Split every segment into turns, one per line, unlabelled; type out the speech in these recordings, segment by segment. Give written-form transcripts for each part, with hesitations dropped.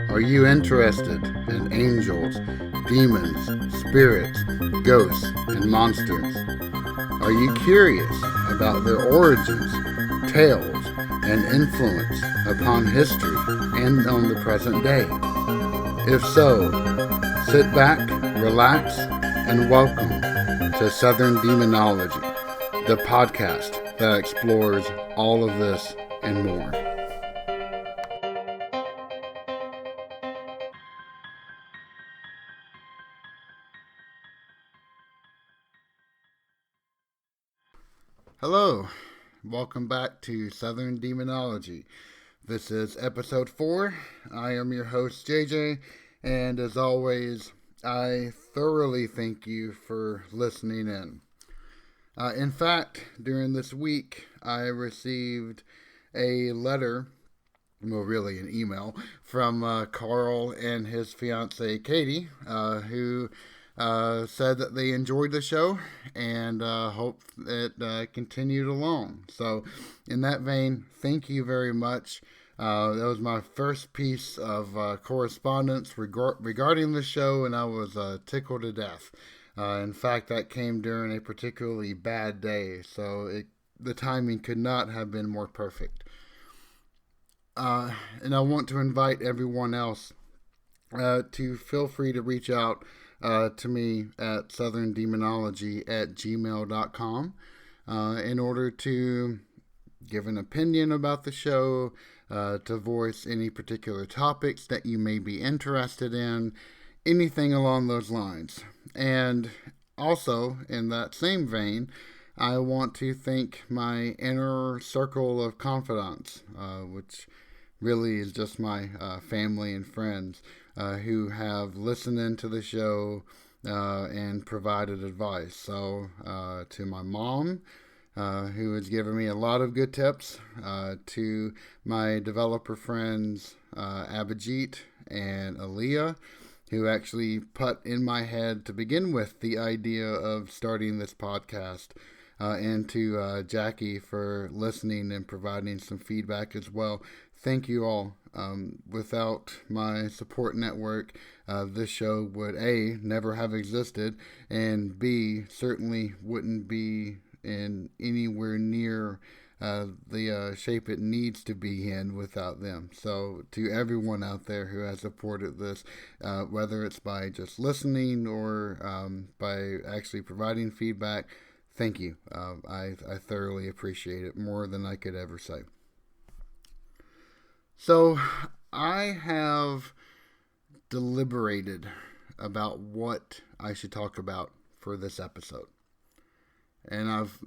Are you interested in angels, demons, spirits, ghosts, and monsters? Are you curious about their origins, tales, and influence upon history and on the present day? If so, sit back, relax, and welcome to Southern Demonology, the podcast that explores all of this and more. Hello, welcome back to Southern Demonology. This is episode 4. I am your host, JJ, and as always, I thoroughly thank you for listening in. In fact, during this week, I received a letter, well, really an email, from Carl and his fiancee, Katie, who said that they enjoyed the show and hope it continued along. So, in that vein, thank you very much. That was my first piece of correspondence regarding the show, and I was tickled to death. In fact, that came during a particularly bad day, so the timing could not have been more perfect. And I want to invite everyone else to feel free to reach out to me at southerndemonology@gmail.com in order to give an opinion about the show, to voice any particular topics that you may be interested in, anything along those lines. And also, in that same vein, I want to thank my inner circle of confidants, which really is just my family and friends who have listened into the show and provided advice. So to my mom, who has given me a lot of good tips, to my developer friends Abhijit and Aaliyah, who actually put in my head to begin with the idea of starting this podcast, and to Jackie for listening and providing some feedback as well. Thank you all. Without my support network, this show would A, never have existed, and B, certainly wouldn't be in anywhere near the shape it needs to be in without them. So to everyone out there who has supported this, whether it's by just listening or by actually providing feedback, thank you. I thoroughly appreciate it, more than I could ever say. So I have deliberated about what I should talk about for this episode. And I've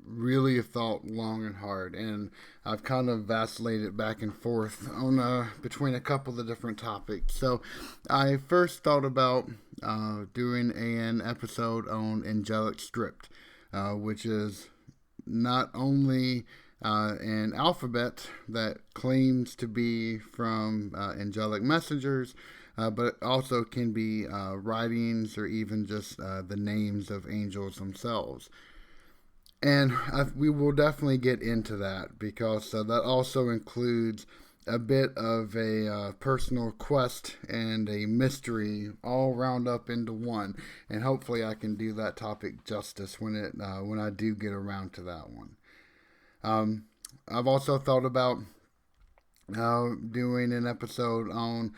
really thought long and hard, and I've kind of vacillated back and forth on between a couple of different topics. So I first thought about doing an episode on angelic script, which is not only an alphabet that claims to be from angelic messengers, but it also can be writings or even just the names of angels themselves. And we will definitely get into that, because that also includes a bit of a personal quest and a mystery all round up into one. And hopefully I can do that topic justice when I do get around to that one. I've also thought about doing an episode on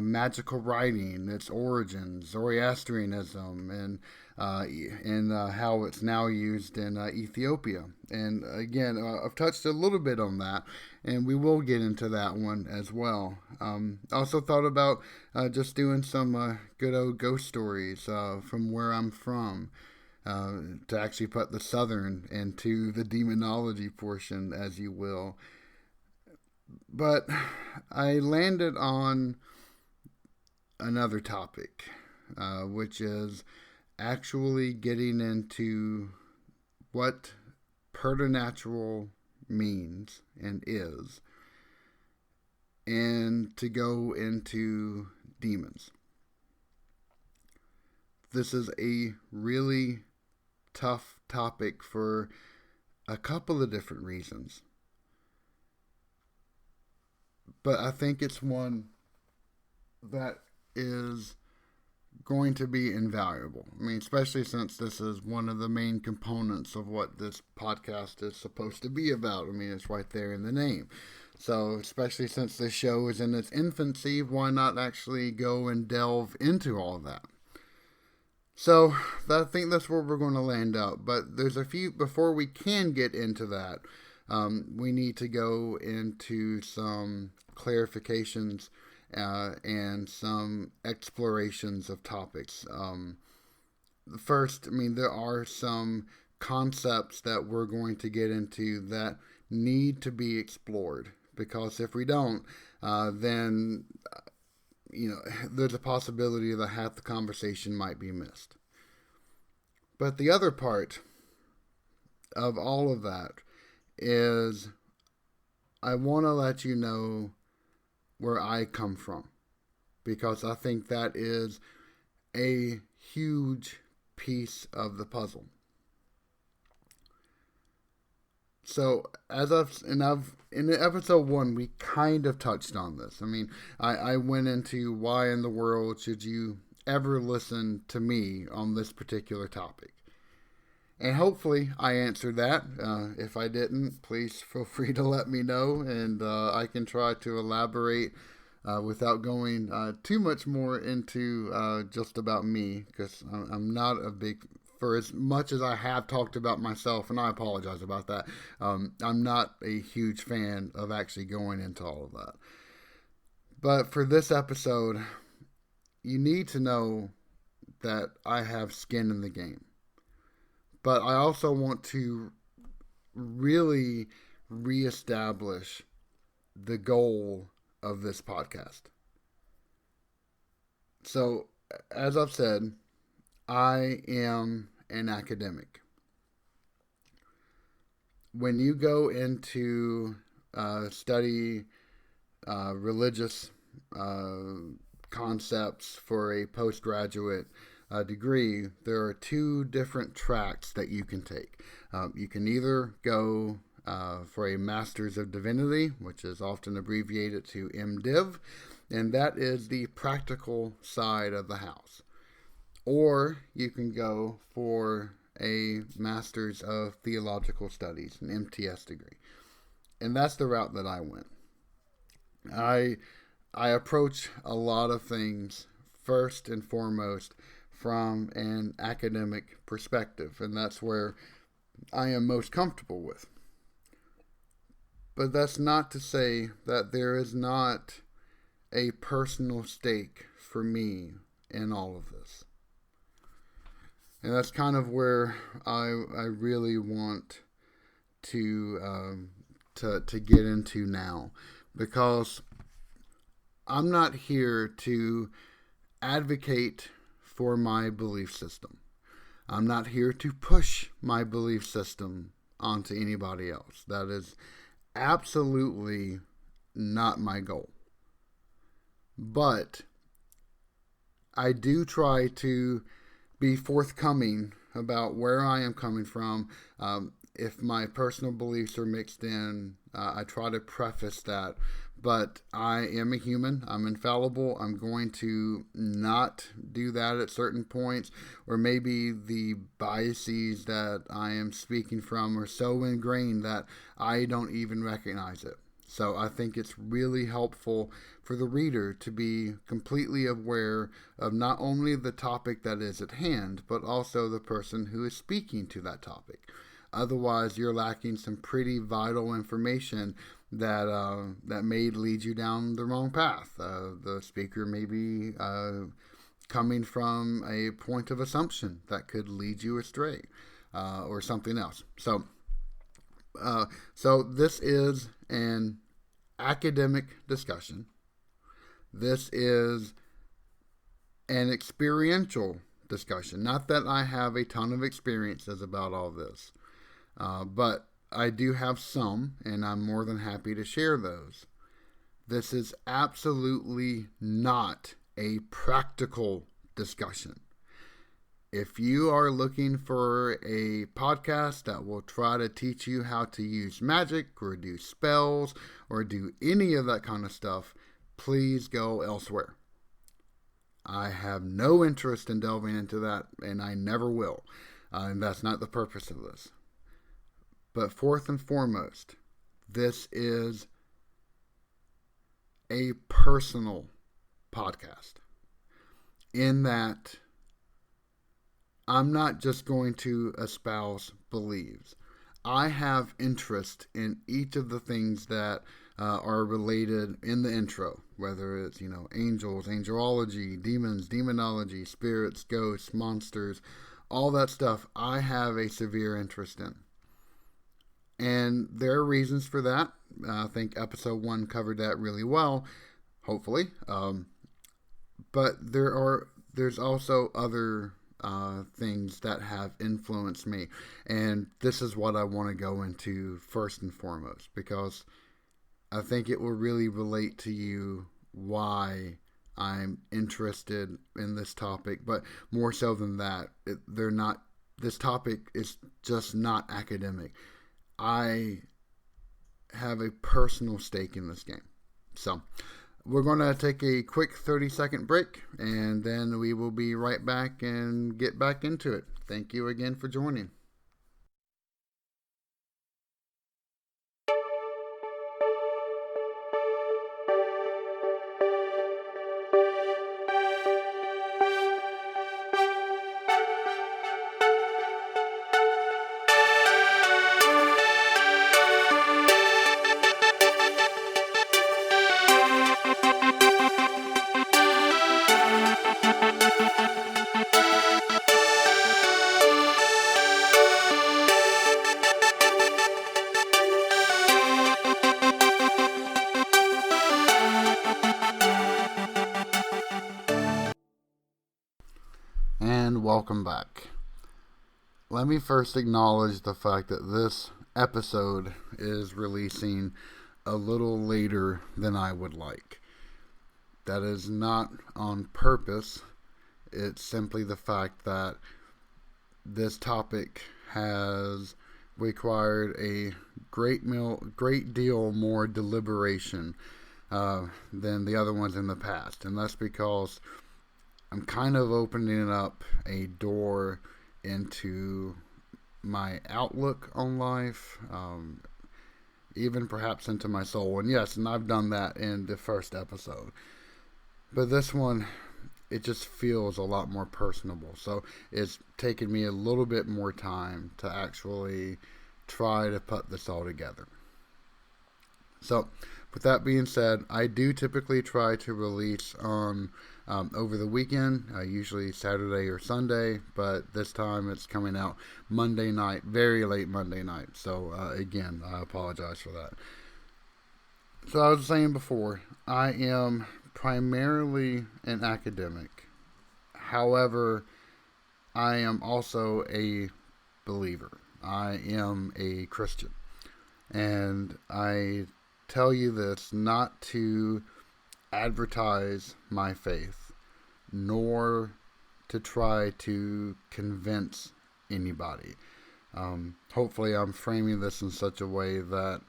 magical writing, its origins, Zoroastrianism, and how it's now used in Ethiopia. And again, I've touched a little bit on that, and we will get into that one as well. Also thought about just doing some good old ghost stories from where I'm from. To actually put the Southern into the demonology portion, as you will. But I landed on another topic, which is actually getting into what preternatural means and is, and to go into demons. This is a really tough topic for a couple of different reasons. But I think it's one that is going to be invaluable. I mean, especially since this is one of the main components of what this podcast is supposed to be about. I mean, it's right there in the name. So, especially since this show is in its infancy, why not actually go and delve into all of that? So, I think that's where we're going to land up. But there's a few, before we can get into that, we need to go into some clarifications and some explorations of topics. First, I mean, there are some concepts that we're going to get into that need to be explored, because if we don't, then there's a possibility that half the conversation might be missed. But the other part of all of that is I want to let you know where I come from, because I think that is a huge piece of the puzzle. So, in episode 1, we kind of touched on this. I mean, I went into why in the world should you ever listen to me on this particular topic. And hopefully I answered that. If I didn't, please feel free to let me know, and I can try to elaborate without going too much more into just about me, because I'm not a big, for as much as I have talked about myself, and I apologize about that, I'm not a huge fan of actually going into all of that. But for this episode, you need to know that I have skin in the game. But I also want to really reestablish the goal of this podcast. So, as I've said, I am an academic. When you go into study religious concepts for a postgraduate degree, there are two different tracks that you can take. You can either go for a Master's of Divinity, which is often abbreviated to MDiv, and that is the practical side of the house. Or you can go for a Master's of Theological Studies, an MTS degree. And that's the route that I went. I approach a lot of things first and foremost from an academic perspective, and that's where I am most comfortable with. But that's not to say that there is not a personal stake for me in all of this. And that's kind of where I really want to get into now, because I'm not here to advocate for my belief system. I'm not here to push my belief system onto anybody else. That is absolutely not my goal. But I do try to be forthcoming about where I am coming from. If my personal beliefs are mixed in, I try to preface that. But I am a human. I'm infallible. I'm going to not do that at certain points. Or maybe the biases that I am speaking from are so ingrained that I don't even recognize it. So I think it's really helpful for the reader to be completely aware of not only the topic that is at hand, but also the person who is speaking to that topic. Otherwise, you're lacking some pretty vital information that may lead you down the wrong path. The speaker may be coming from a point of assumption that could lead you astray, or something else. So this is an academic discussion. This is an experiential discussion. Not that I have a ton of experiences about all this, but I do have some, and I'm more than happy to share those. This is absolutely not a practical discussion. If you are looking for a podcast that will try to teach you how to use magic or do spells or do any of that kind of stuff, please go elsewhere. I have no interest in delving into that, and I never will. And that's not the purpose of this. But fourth and foremost, this is a personal podcast, in that I'm not just going to espouse beliefs. I have interest in each of the things that are related in the intro, whether it's, angels, angelology, demons, demonology, spirits, ghosts, monsters, all that stuff. I have a severe interest in. And there are reasons for that. I think episode 1 covered that really well, hopefully. But there's also other things that have influenced me. And this is what I want to go into first and foremost, because I think it will really relate to you why I'm interested in this topic. But more so than that, this topic is just not academic. I have a personal stake in this game. So we're going to take a quick 30-second break, and then we will be right back and get back into it. Thank you again for joining. And welcome back. Let me first acknowledge the fact that this episode is releasing a little later than I would like. That is not on purpose. It's simply the fact that this topic has required a great deal more deliberation than the other ones in the past. And that's because I'm kind of opening up a door into my outlook on life, even perhaps into my soul. And yes, and I've done that in the first episode. But this one, it just feels a lot more personable. So it's taken me a little bit more time to actually try to put this all together. So with that being said, I do typically try to release on over the weekend, usually Saturday or Sunday, but this time it's coming out Monday night, very late Monday night. So again, I apologize for that. So I was saying before, I am primarily an academic. However, I am also a believer. I am a Christian. And I tell you this not to advertise my faith, nor to try to convince anybody. Hopefully I'm framing this in such a way that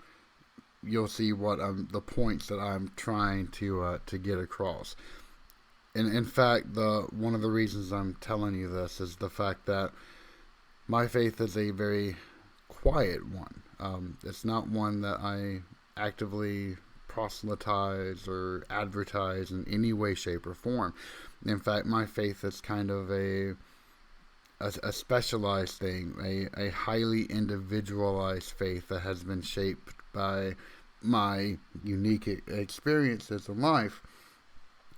you'll see what the points that I'm trying to get across. And in fact, one of the reasons I'm telling you this is the fact that my faith is a very quiet one. It's not one that I actively proselytize or advertise in any way, shape, or form. In fact, my faith is kind of a specialized thing, a highly individualized faith that has been shaped by my unique experiences in life,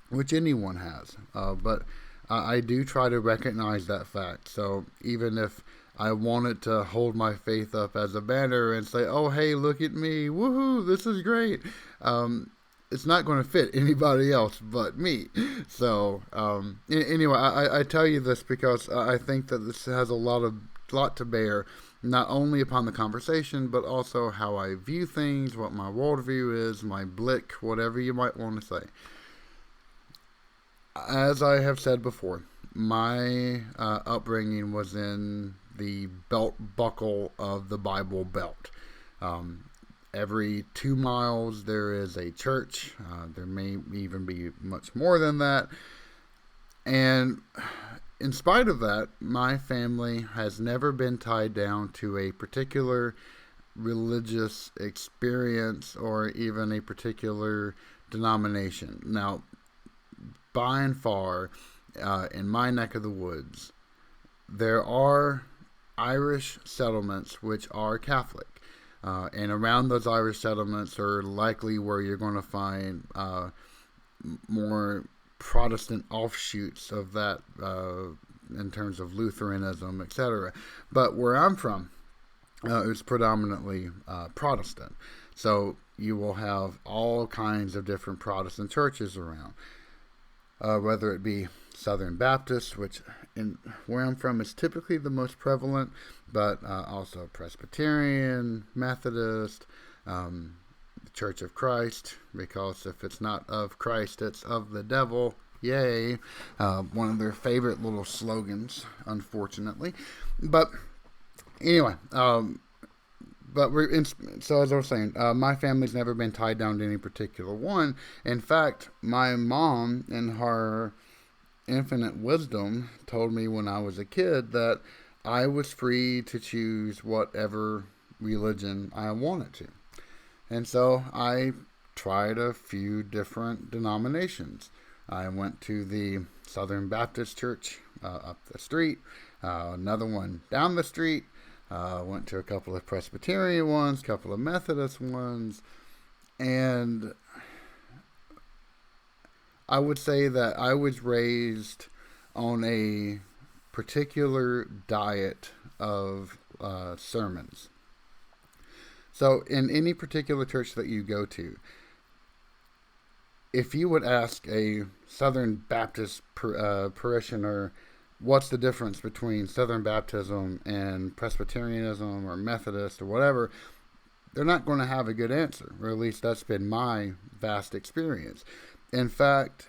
which anyone has. But I do try to recognize that fact. So even if I wanted to hold my faith up as a banner and say, oh, hey, look at me. Woohoo, this is great. It's not going to fit anybody else but me. So anyway, I tell you this because I think that this has a lot to bear, not only upon the conversation, but also how I view things, what my worldview is, my blick, whatever you might want to say. As I have said before, my upbringing was in the belt buckle of the Bible Belt. Every 2 miles there is a church. There may even be much more than that. And in spite of that, my family has never been tied down to a particular religious experience or even a particular denomination. Now, by and far, in my neck of the woods, there are Irish settlements which are Catholic. And around those Irish settlements are likely where you're going to find more Protestant offshoots of that in terms of Lutheranism, etc. But where I'm from, it's predominantly Protestant. So you will have all kinds of different Protestant churches around, whether it be Southern Baptist, which in where I'm from is typically the most prevalent, but also Presbyterian, Methodist, the Church of Christ, because if it's not of Christ, it's of the devil. Yay. One of their favorite little slogans, unfortunately. But anyway, so as I was saying, my family's never been tied down to any particular one. In fact, my mom, in her infinite wisdom, told me when I was a kid that I was free to choose whatever religion I wanted to. And so I tried a few different denominations. I went to the Southern Baptist Church up the street, another one down the street. Went to a couple of Presbyterian ones, a couple of Methodist ones, and I would say that I was raised on a particular diet of sermons. So in any particular church that you go to, if you would ask a Southern Baptist parishioner, what's the difference between Southern Baptism and Presbyterianism or Methodist or whatever, they're not going to have a good answer, or at least that's been my vast experience. In fact,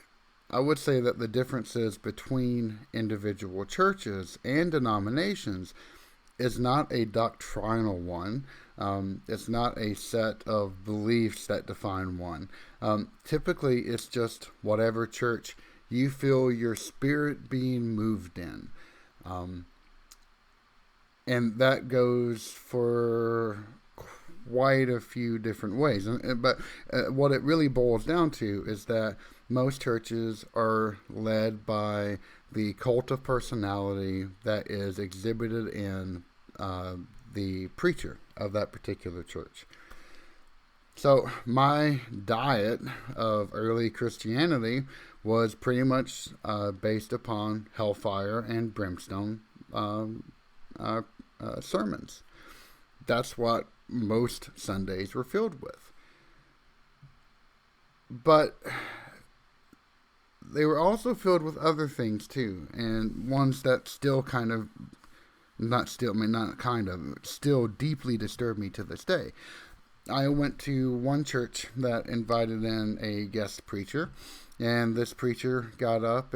I would say that the differences between individual churches and denominations is not a doctrinal one. It's not a set of beliefs that define one. Typically, it's just whatever church you feel your spirit being moved in. And that goes for quite a few different ways. But what it really boils down to is that most churches are led by the cult of personality that is exhibited in the preacher of that particular church. So my diet of early Christianity was pretty much based upon hellfire and brimstone sermons. That's what most Sundays were filled with. But they were also filled with other things too, and ones that still kind of, still deeply disturb me to this day. I went to one church that invited in a guest preacher, and this preacher got up